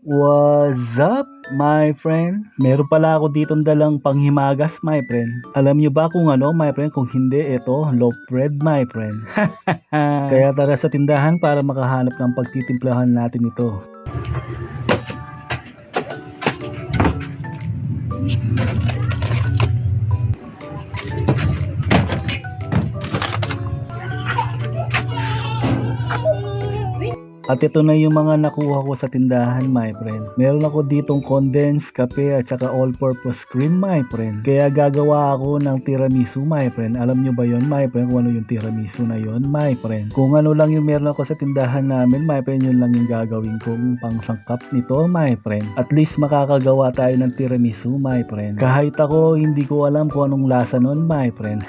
What's up, my friend? Meron pala ako ditong dalang panghimagas, my friend. Alam nyo ba kung ano, my friend? Kung hindi, ito, loaf bread, my friend. Kaya tara sa tindahan para makahanap ng pagtitimplahan natin ito. At ito na yung mga nakuha ko sa tindahan, my friend. Meron ako ditong condensed kape at saka all-purpose cream, my friend. Kaya gagawa ako ng tiramisu, my friend. Alam nyo ba yon, my friend, kung ano yung tiramisu na yon, my friend? Kung ano lang yung meron ako sa tindahan namin, my friend, yun lang yung gagawin kong pangsangkap nito, my friend. At least makakagawa tayo ng tiramisu, my friend. Kahit ako, hindi ko alam kung anong lasa nun, my friend.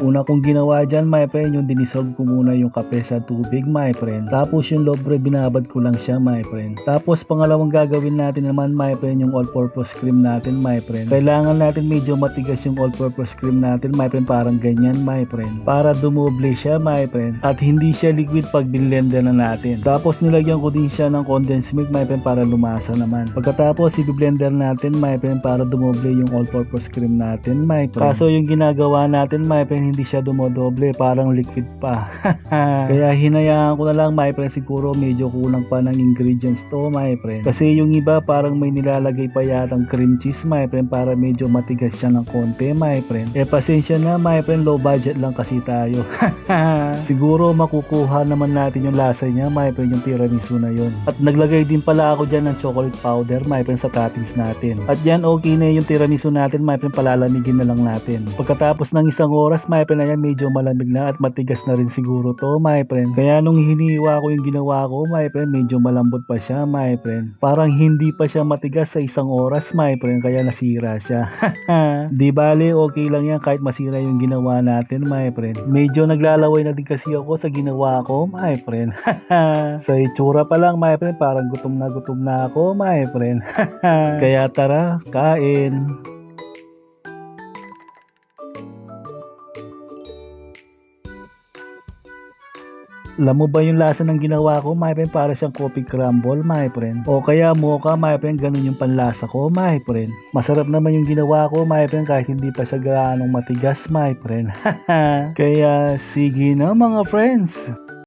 Una kong ginawa dyan, my friend, yung dinisolve ko muna yung kape sa tubig, my friend. Tapos yung lobre, binabad ko lang siya, my friend. Tapos pangalawang gagawin natin naman, my friend, yung all-purpose cream natin, my friend. Kailangan natin medyo matigas yung all-purpose cream natin, my friend, parang ganyan, my friend. Para dumoble siya, my friend. At hindi siya liquid pag binlender na natin. Tapos nilagyan ko din siya ng condensed milk, my friend, para lumasa naman. Pagkatapos, i-blender natin, my friend, para dumoble yung all-purpose cream natin, my friend. Kaso yung ginagawa natin, my friend, hindi siya dumodoble, parang liquid pa. Kaya hinayaan ko na lang, my friend, siguro medyo kulang pa ng ingredients to, my friend. Kasi yung iba parang may nilalagay pa yatang cream cheese, my friend, para medyo matigas siya ng konti, my friend. Pasensya na, my friend, low budget lang kasi tayo. Siguro makukuha naman natin yung lasa niya, my friend, yung tiramisu na yun. At naglagay din pala ako dyan ng chocolate powder, my friend, sa toppings natin. At yan, okay na yung tiramisu natin, my friend, palalamigin na lang natin. Pagkatapos ng isang oras, my friend, ayan, medyo malamig na at matigas na rin siguro to, my friend. Kaya nung hiniwa ko yung ginawa ko, my friend, medyo malambot pa siya, my friend. Parang hindi pa siya matigas sa isang oras, my friend, kaya nasira siya. Di bale, okay lang yan kahit masira yung ginawa natin, my friend. Medyo naglalaway na din kasi ako sa ginawa ko, my friend. Sa itsura pa lang, my friend, parang gutom na ako, my friend. Kaya tara, kain. Alam mo ba yung lasa ng ginawa ko, my friend? Para siyang coffee crumble, my friend. O kaya mocha, my friend, ganun yung panlasa ko, my friend. Masarap naman yung ginawa ko, my friend, kahit hindi pa siya gaanong matigas, my friend. Kaya sige na, mga friends.